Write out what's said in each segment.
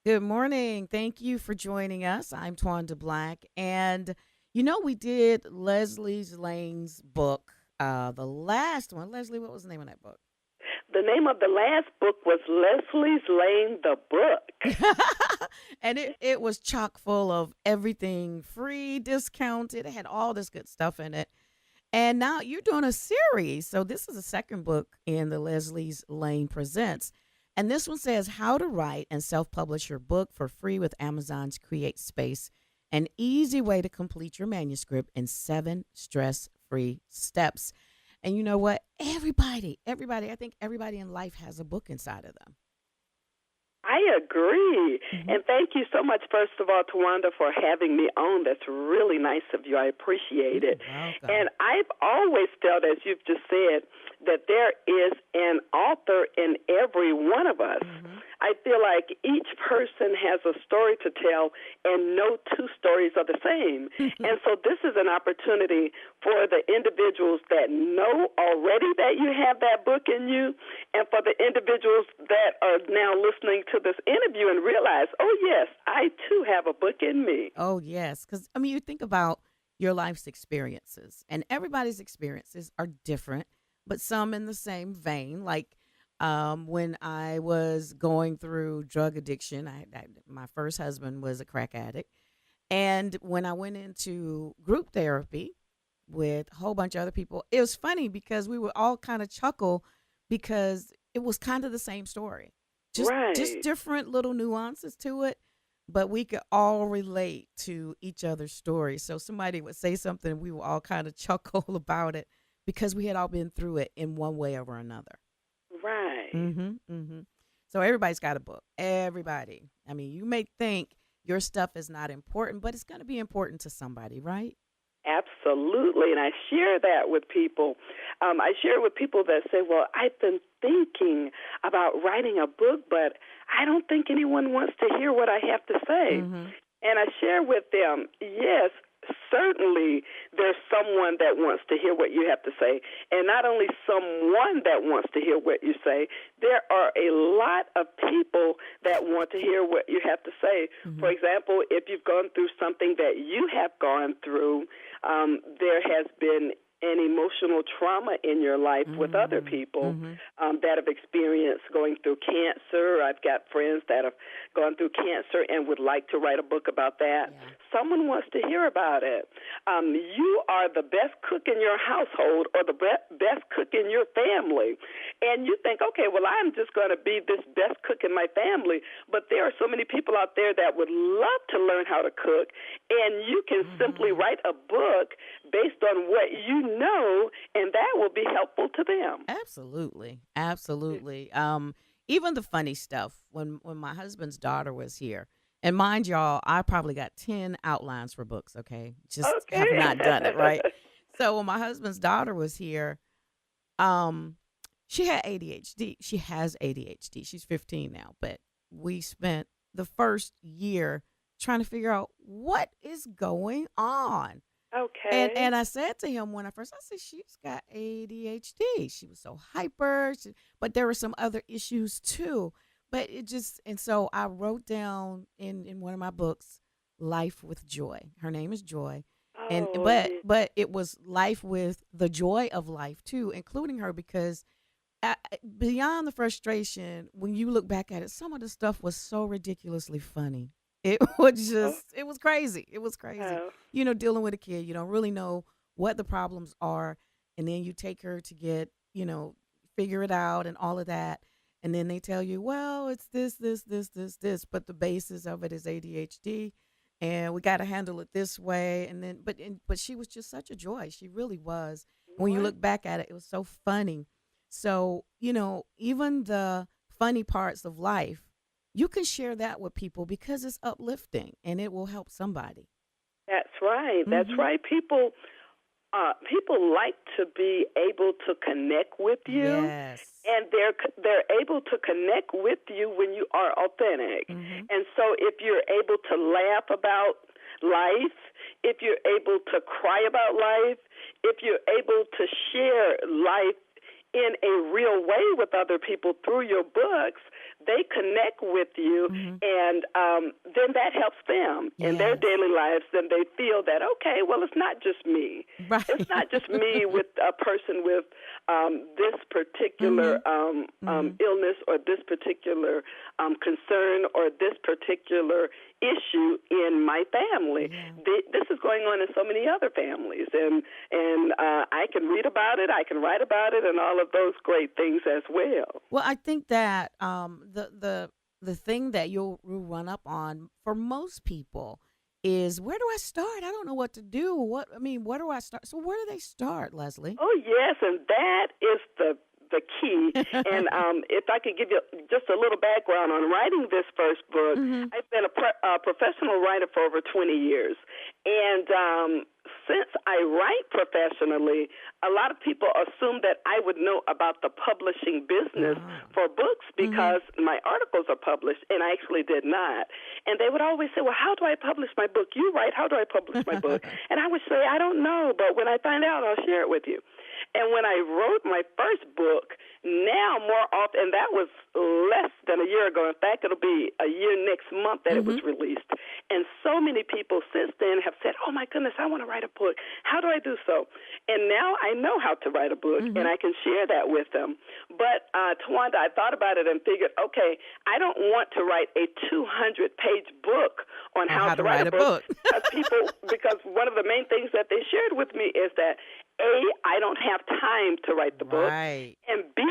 Good morning. Thank you for joining us. I'm Twanda Black. And we did Leslie's Lane's book, the last one. Leslie, what was the name of that book? The name of the last book was Leslie's Lane the Book. And it was chock full of everything free, discounted. It had all this good stuff in it. And now you're doing a series. So this is the second book in the Leslie's Lane Presents. And this one says how to write and self-publish your book for free with Amazon's Create Space, an easy way to complete your manuscript in 7 stress-free steps. And you know what? Everybody, I think everybody in life has a book inside of them. I agree. Hmm. And thank you so much, first of all, Twanda, for having me on. That's really nice of you. I appreciate You're it. welcome. And I've always felt, as you've just said, that there is an author in every one of us. Hmm. I feel like each person has a story to tell, and no two stories are the same. And so this is an opportunity for the individuals that know already that you have that book in you, and for the individuals that are now listening to this interview and realize, oh, yes, I too have a book in me. Oh, yes. Because, you think about your life's experiences, and everybody's experiences are different, but some in the same vein. Like when I was going through drug addiction, my first husband was a crack addict. And when I went into group therapy with a whole bunch of other people, it was funny because we would all kind of chuckle because it was kind of the same story. Just Right. different little nuances to it, but we could all relate to each other's stories. So somebody would say something, we would all kind of chuckle about it because we had all been through it in one way or another. Right. Mm-hmm. So everybody's got a book. Everybody. I mean, you may think your stuff is not important, but it's going to be important to somebody, right? Absolutely, and I share that with people. I share it with people that say, well, I've been thinking about writing a book, but I don't think anyone wants to hear what I have to say. Mm-hmm. And I share with them, yes, certainly there's someone that wants to hear what you have to say. And not only someone that wants to hear what you say, there are a lot of people that want to hear what you have to say. Mm-hmm. For example, if you've gone through something that you have gone through, there has been an emotional trauma in your life with other Mm-hmm. people Mm-hmm. that have experienced going through cancer. I've got friends that have gone through cancer and would like to write a book about that. Yeah. Someone wants to hear about it. You are the best cook in your household or the best cook in your family. And you think, okay, well, I'm just going to be this best cook in my family. But there are so many people out there that would love to learn how to cook. And you can simply Mm-hmm. write a book based on what you know, and that will be helpful to them. Absolutely. Absolutely. Even the funny stuff when my husband's daughter was here. And mind y'all, I probably got 10 outlines for books, okay? Just have not done it, right? Okay. So when my husband's daughter was here, um she had ADHD. She has ADHD. She's 15 now, but we spent the first year trying to figure out what is going on. And Okay. I said to him when I said she's got ADHD. She was so hyper, but there were some other issues too. But it just and so I wrote down in one of my books, Life with Joy. Her name is Joy, and Oh, but it was life with the joy of life too, including her because beyond the frustration, when you look back at it, some of the stuff was so ridiculously funny. It was oh, just, it was crazy. It was crazy. oh, Dealing with a kid, you don't really know what the problems are. And then you take her to get, figure it out and all of that. And then they tell you, well, it's this, but the basis of it is ADHD. And we got to handle it this way. And then, but she was just such a joy. She really was. When you what? look back at it, it was so funny. So, even the funny parts of life, you can share that with people because it's uplifting and it will help somebody. That's right. That's Mm-hmm. right. People like to be able to connect with you, Yes. and they're able to connect with you when you are authentic. Mm-hmm. And so, if you're able to laugh about life, if you're able to cry about life, if you're able to share life in a real way with other people through your books, they connect with you, Mm-hmm. and then that helps them in their Yes. daily lives. Then they feel that, okay, well, it's not just me. It's Right. not just me with a person with this particular Mm-hmm. Mm-hmm. illness or this particular concern or this particular issue in my family. Yeah. This is going on in so many other families, and I can read about it, I can write about it, and all of those great things as well. Well, I think that the thing that you'll run up on for most people is, where do I start? I don't know what to do. Where do I start? So where do they start, Leslie? Oh yes, and that is the key. And if I could give you just a little background on writing this first book, Mm-hmm. I've been a professional writer for over 20 years, and since I write professionally, a lot of people assume that I would know about the publishing business Ah. for books Mm-hmm. because my articles are published, and I actually did not. And they would always say, well, how do I publish my book? You write, how do I publish my book? And I would say, I don't know, but when I find out, I'll share it with you. And when I wrote my first book, now more often, and that was less than a year ago. In fact, it'll be a year next month that it was Mm-hmm. released. And so many people since then have said, oh my goodness, I want to write a book. How do I do so? And now I know how to write a book, Mm-hmm. and I can share that with them. But Twanda, I thought about it and figured, okay, I don't want to write a 200-page book on On how how to to write write a a book book. because one of the main things that they shared with me is that A, I don't have time to write the book, Right. and B,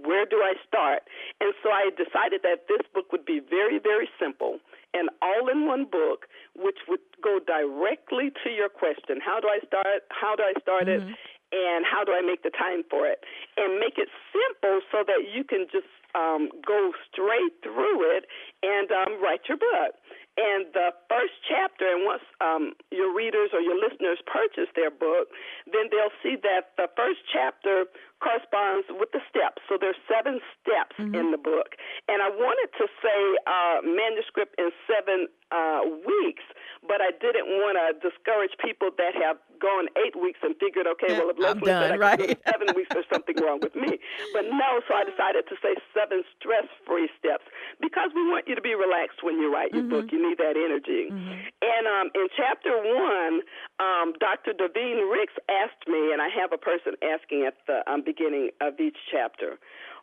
where do I start? And so I decided that this book would be very, very simple, an all-in-one book, which would go directly to your question. How do I start? How do I start it? Mm-hmm. And how do I make the time for it? And make it simple so that you can just go straight through it and write your book. And the first chapter, and once your readers or your listeners purchase their book, then they'll see that the first chapter corresponds with the steps. So there's 7 steps Mm-hmm. in the book. And I wanted to say manuscript in 7 weeks, but I didn't want to discourage people that have gone 8 weeks and figured, okay, well, if I'm Leslie said I done, could do it right? in 7 weeks, there's something wrong with me. But no, so I decided to say 7 stress-free steps because we want you to be relaxed when you write your Mm-hmm. book. You need that energy. Mm-hmm. And in chapter 1, Dr. Davine Ricks asked me, and I have a person asking at the beginning of each chapter,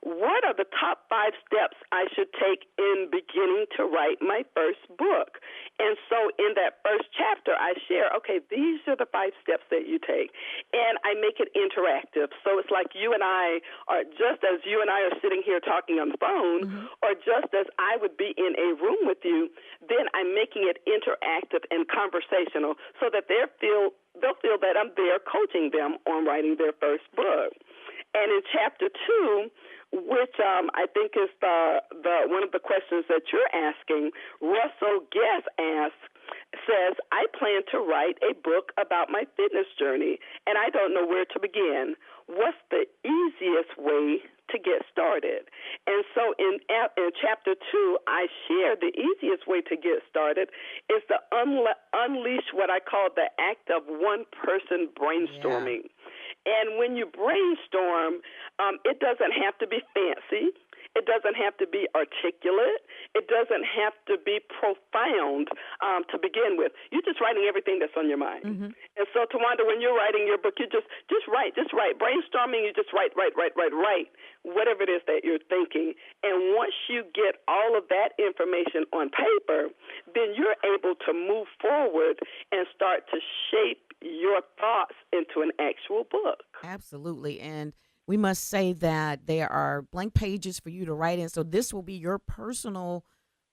what are the top 5 steps I should take in beginning to write my first book? And so in that first chapter, I share, okay, these are the 5 steps that you take. And I make it interactive. So it's like you and I are, just as you and I are sitting here talking on the phone, Mm-hmm. or just as I would be in a room with you, then I'm making it interactive and conversational so that they'll feel that I'm there coaching them on writing their first book. And in chapter 2, which I think is the one of the questions that you're asking, Russell Guest says, I plan to write a book about my fitness journey, and I don't know where to begin. What's the easiest way to get started? And so in chapter 2, I share the easiest way to get started is to unleash what I call the act of one-person Yeah. brainstorming. And when you brainstorm, it doesn't have to be fancy. It doesn't have to be articulate. It doesn't have to be profound to begin with. You're just writing everything that's on your mind. Mm-hmm. And so, Twanda, when you're writing your book, you just write. Brainstorming, you just write, whatever it is that you're thinking. And once you get all of that information on paper, then you're able to move forward and start to shape your thoughts into an actual book. Absolutely. And we must say that there are blank pages for you to write in. So this will be your personal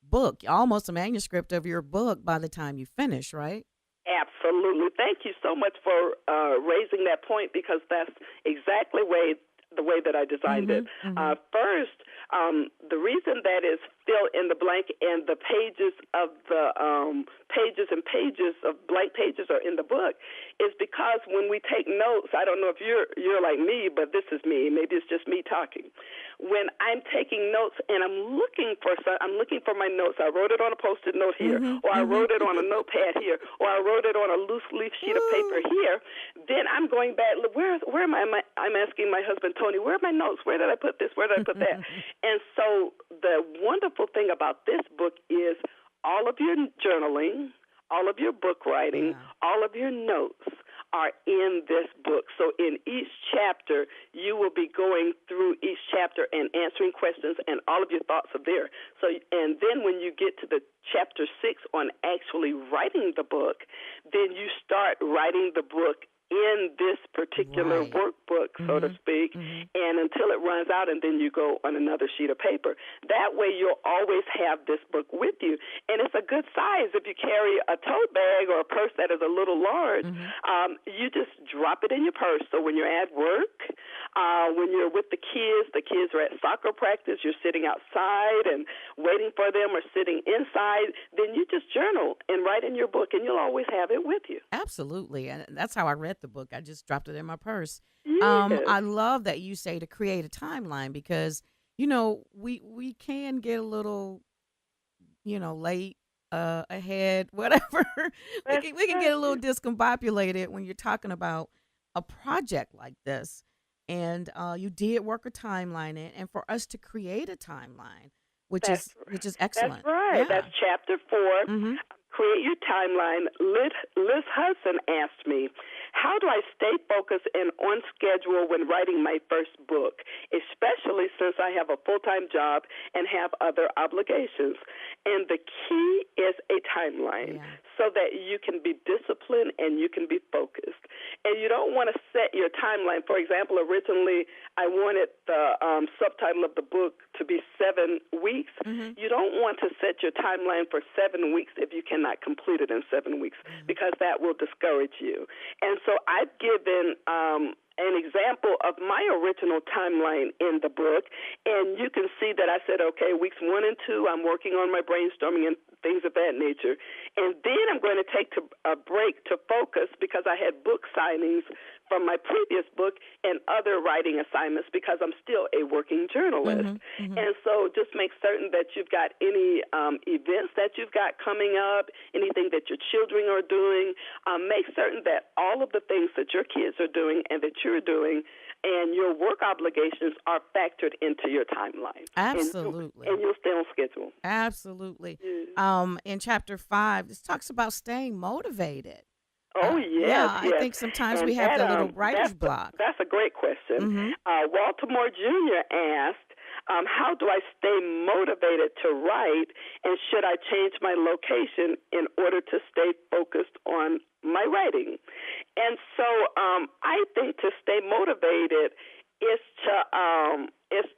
book, almost a manuscript of your book by the time you finish, right? Absolutely. Thank you so much for raising that point because that's exactly the way that I designed it. Mm-hmm. Mm-hmm. First, the reason that is fill in the blank and the pages of the pages and pages of blank pages are in the book is because when we take notes, I don't know if you're like me, but this is me. Maybe it's just me talking. When I'm taking notes and I'm looking for my notes. I wrote it on a Post-it note here, Mm-hmm. or I Mm-hmm. wrote it on a notepad here, or I wrote it on a loose leaf sheet of paper here. Then I'm going back. Where am I? I'm asking my husband Tony, where are my notes? Where did I put this? Where did I put that? And so the wonderful thing about this book is all of your journaling, all of your book writing, Yeah. all of your notes are in this book. So in each chapter, you will be going through each chapter and answering questions, and all of your thoughts are there. So, and then when you get to the chapter 6 on actually writing the book, then you start writing the book in this particular Right. workbook, so to Mhm. speak, Mhm. and until it runs out, and then you go on another sheet of paper. That way you'll always have this book with you. And it's a good size. If you carry a tote bag or a purse that is a little large, Mhm. you just drop it in your purse. So when you're at work, when you're with the kids are at soccer practice, you're sitting outside and waiting for them, or sitting inside, then you just journal and write in your book, and you'll always have it with you. Absolutely. And that's how I read the book. I just dropped it in my purse. Yes, I love that you say to create a timeline because, we can get a little, late, ahead, whatever. we that's can we can get a little right. discombobulated when you're talking about a project like this. And you did work a timeline in, and for us to create a timeline, which That's is which is that's excellent. right. That's Yeah. chapter 4. Mhm. Create your timeline. Liz Hudson asked me, how do I stay focused and on schedule when writing my first book, especially since I have a full-time job and have other obligations? And the key is a timeline Yeah. so that you can be disciplined and you can be focused. And you don't want to set your timeline. For example, originally I wanted the subtitle of the book to be 7 weeks. Mhm. You don't want to set your timeline for 7 weeks if you cannot complete it in 7 weeks, Mhm. because that will discourage you. And so I've given an example of my original timeline in the book, and you can see that I said, okay, weeks 1 and 2, I'm working on my brainstorming and things of that nature. And then I'm going to take a break to focus because I had book signings from my previous book and other writing assignments because I'm still a working journalist. Mhm. Mhm. And so just make certain that you've got any events that you've got coming up, anything that your children are doing. Make certain that all of the things that your kids are doing and that you're doing and your work obligations are factored into your timeline. And Absolutely. you'll stay on schedule. Absolutely. Yes. In chapter 5, this talks about staying motivated. Oh Yeah, yes, I yes, think sometimes we and have the little writer's block. that's a great question. Mhm. Walter Jr. asked, "How do I stay motivated to write, and should I change my location in order to stay focused on my writing?" And so, I think to stay motivated is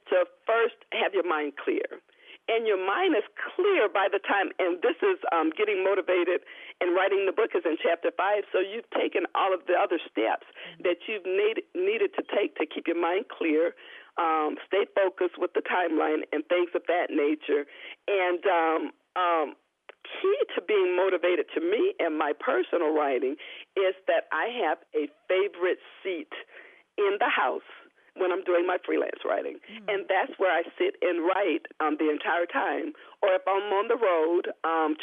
to first have your mind clear. And your mind is clear by the time, and this is getting motivated and writing the book is in chapter 5. So you've taken all of the other steps that you've needed to take to keep your mind clear, stay focused with the timeline and things of that nature. And key to being motivated to me and my personal writing is that I have a favorite seat in the house when I'm doing my freelance writing. Mm. And that's where I sit and write the entire time. Or if I'm on the road,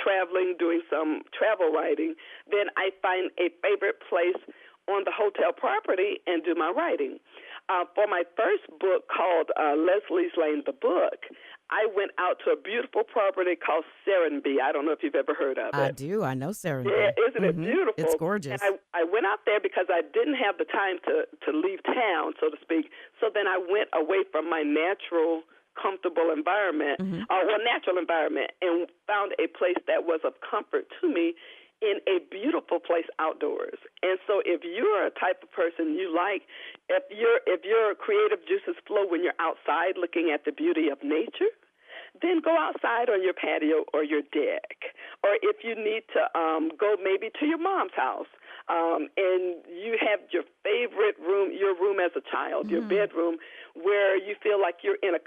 traveling, doing some travel writing, then I find a favorite place on the hotel property and do my writing. For my first book called Leslie's Lane, the book, I went out to a beautiful property called Serenbe. I don't know if you've ever heard of I it. do. I know Yeah, Serenbe. isn't it Mhm. It's beautiful? And gorgeous. I went out there because I didn't have the time to leave town, so to speak. So then I went away from my natural, comfortable environment, Mhm. natural environment, and found a place that was of comfort to me in a beautiful place outdoors. And so if you're a type of person you like, if your creative juices flow when you're outside looking at the beauty of nature, then go outside on your patio or your deck. Or if you need to go maybe to your mom's house, and you have your favorite room, your room as a child, your Mhm. bedroom, where you feel like you're in a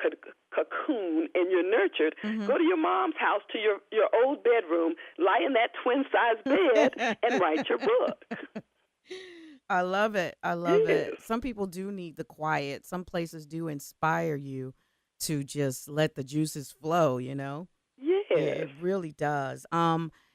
cocoon and you're nurtured, Mhm. go to your mom's house, to your old bedroom, lie in that twin-size bed, and write your book. I love it. I love it. Yes, Some people do need the quiet. Some places do inspire you to just let the juices flow. yes. It really does.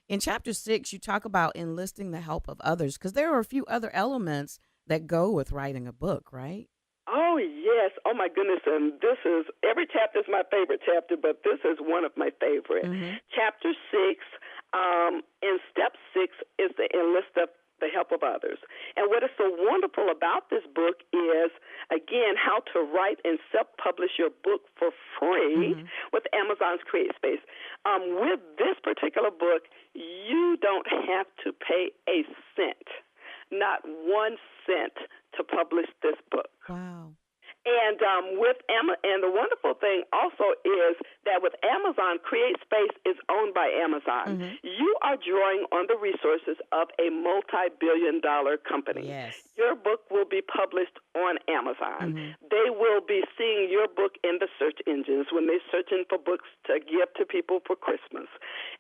In chapter 6, you talk about enlisting the help of others because there are a few other elements that go with writing a book, right? Oh, yes. oh my goodness, and this is, every chapter is my favorite chapter, but this is one of my favorite. Mm-hmm. Chapter 6, in step 6 is the enlist the help of others. And what is so wonderful about this book is, again, how to write and self-publish your book for free Mm-hmm. with Amazon's Create Space. With this particular book, you don't have to pay a cent, not 1 cent, to publish this book. Wow. And and the wonderful thing also is that with Amazon, Create Space is owned by Amazon. Mm-hmm. You are drawing on the resources of a multi-billion-dollar company. Yes. Your book will be published on Amazon. Mm-hmm. They will be seeing your book in the search engines when they're searching for books to give to people for Christmas.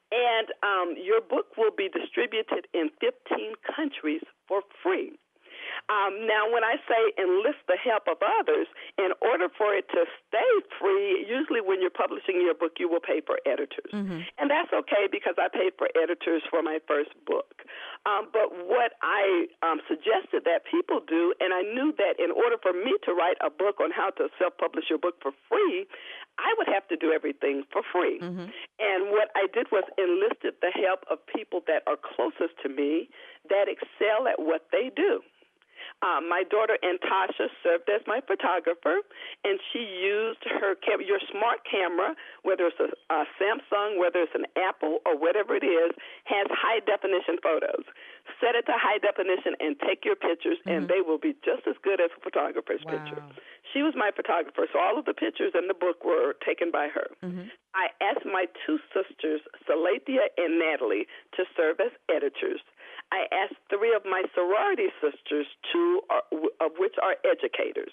And your book will be distributed in 15 countries for free. Now, when I say enlist the help of others, in order for it to stay free, usually when you're publishing your book, you will pay for editors. Mm-hmm. And that's okay because I paid for editors for my first book. But what I suggested that people do, and I knew that in order for me to write a book on how to self-publish your book for free, I would have to do everything for free. Mm-hmm. And what I did was enlisted the help of people that are closest to me that excel at what they do. My daughter Antasha served as my photographer, and she used her your smart camera, whether it's a Samsung, whether it's an Apple, or whatever it is, has high-definition photos. Set it to high definition and take your pictures, and they will be just as good as a photographer's picture. She was my photographer, so all of the pictures in the book were taken by her. Mm-hmm. I asked my 2 sisters, Salathia and Natalie, to serve as editors. I asked 3 of my sorority sisters, 2 of which are educators.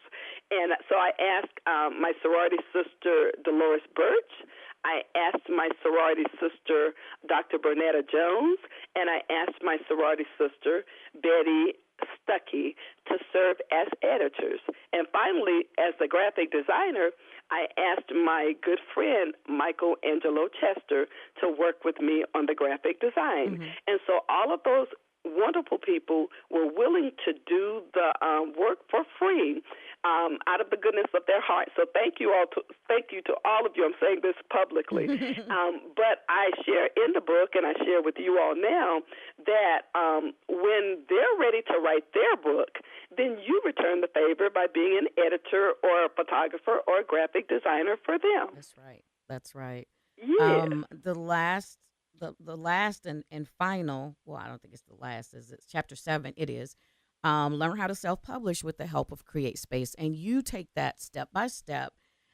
And so I asked my sorority sister, Dolores Birch. I asked my sorority sister, Dr. Bernetta Jones. And I asked my sorority sister, Betty Stuckey, to serve as editors. And finally, as the graphic designer, I asked my good friend, Michael Angelo Chester, to work with me on the graphic design. Mm-hmm. And so all of those wonderful people were willing to do the work for free out of the goodness of their heart. So thank you to all of you. I'm saying this publicly. But I share in the book, and I share with you all now, that when they're ready to write their book, then you return the favor by being an editor or a photographer or a graphic designer for them. That's right. That's right. Yeah. The last and final, well, I don't think it's the last, it's chapter 7, it is, learn how to self-publish with the help of Create Space. And you take that step by step.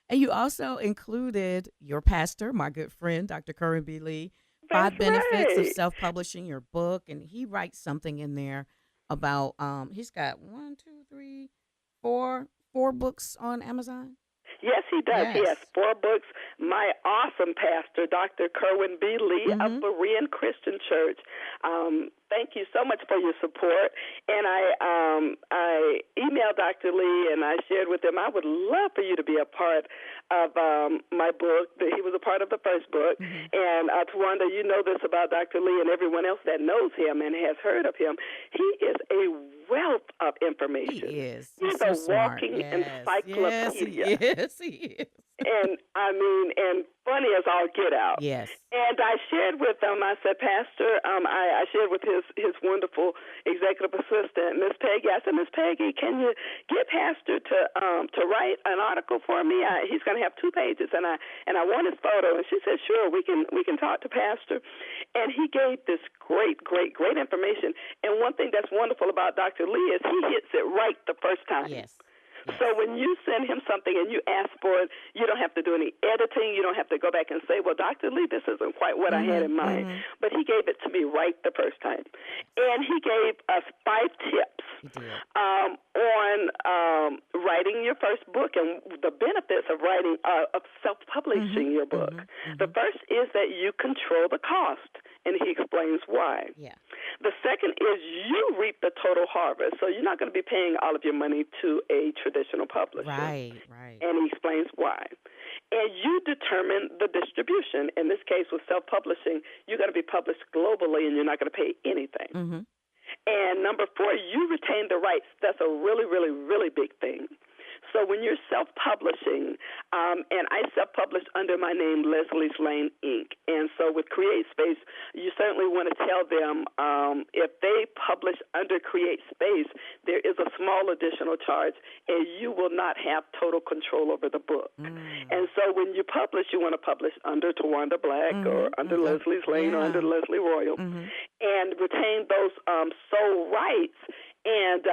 And you also included your pastor, my good friend, Dr. Curran B. Lee, 5 benefits of self-publishing your book. And he writes something in there about, he's got 4 books on Amazon. Yes, he does. Yes. He has 4 books. My awesome pastor, Dr. Kerwin B. Lee of Berean Christian Church. Thank you so much for your support. And I emailed Dr. Lee and I shared with him, I would love for you to be a part of my book. He was a part of the first book. And Twanda, you know this about Dr. Lee and everyone else that knows him and has heard of him. He is a wealth of information. He is. He's so a walking Yes, encyclopedia. he is. And and funny as all get out. Yes. And I shared with him, I said, Pastor, I shared with his wonderful executive assistant, Miss Peggy. I said, Miss Peggy, can you get Pastor to write an article for me? He's going to have 2 pages, and I want his photo. And she said, sure, we can talk to Pastor. And he gave this great information. And one thing that's wonderful about Dr. Lee is he hits it right the first time. Yes. So when you send him something and you ask for it, you don't have to do any editing. You don't have to go back and say, well, Dr. Lee, this isn't quite what I had in mind. But he gave it to me right the first time. And he gave us 5 tips on writing your first book and the benefits of writing, of self-publishing your book. The first is that you control the cost, and he explains why. Yeah. The second is you reap the total harvest. So you're not going to be paying all of your money to a traditional publisher. Right. And he explains why. And you determine the distribution. In this case, with self-publishing, you're going to be published globally, and you're not going to pay anything. And number 4, you retain the rights. That's a really, really, really big thing. so when you're self-publishing, and I self-publish under my name, Leslie's Lane Inc. And so with Create Space, you certainly want to tell them if they publish under Create Space, there is a small additional charge, and you will not have total control over the book. And so when you publish, you want to publish under Twanda Black or under Leslie's Lane or under Leslie Royal, and retain those sole rights. And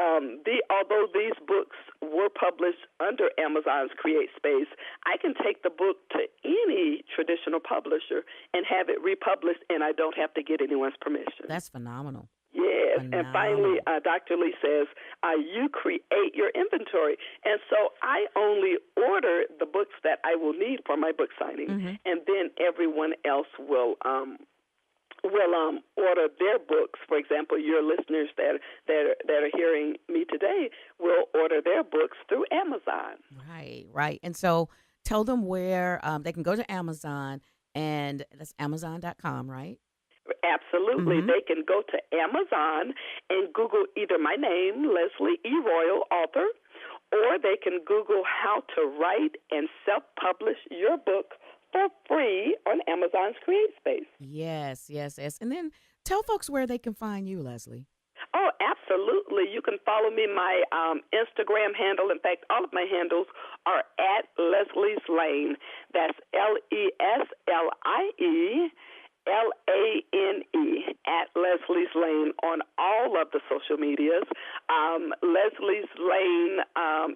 although these books were published under Amazon's Create Space, I can take the book to any traditional publisher and have it republished, and I don't have to get anyone's permission. That's phenomenal. Yes, Phenomenal. and finally, Dr. Lee says, you create your inventory. And so I only order the books that I will need for my book signing, and then everyone else will order their books. For example, your listeners that are hearing me today will order their books through Amazon. Right. And so tell them where they can go to Amazon, and that's Amazon.com, right? Absolutely. They can go to Amazon and Google either my name, Leslie E. Royal, author, or they can Google how to write and self-publish your book for free on Amazon's Create Space. Yes. And then tell folks where they can find you, Leslie. Oh, absolutely. You can follow me. My Instagram handle, in fact, all of my handles are at Leslie's Lane. That's LESLIE at Leslie's Lane on all of the social medias. Leslie's Lane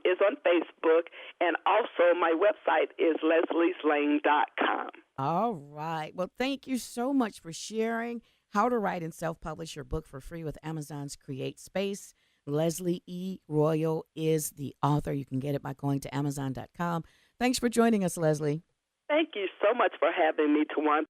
is on Facebook, and also my website is leslieslane.com. All right. Well, thank you so much for sharing how to write and self-publish your book for free with Amazon's Create Space. Leslie E. Royal is the author. You can get it by going to Amazon.com. Thanks for joining us, Leslie. Thank you so much for having me, Twanda.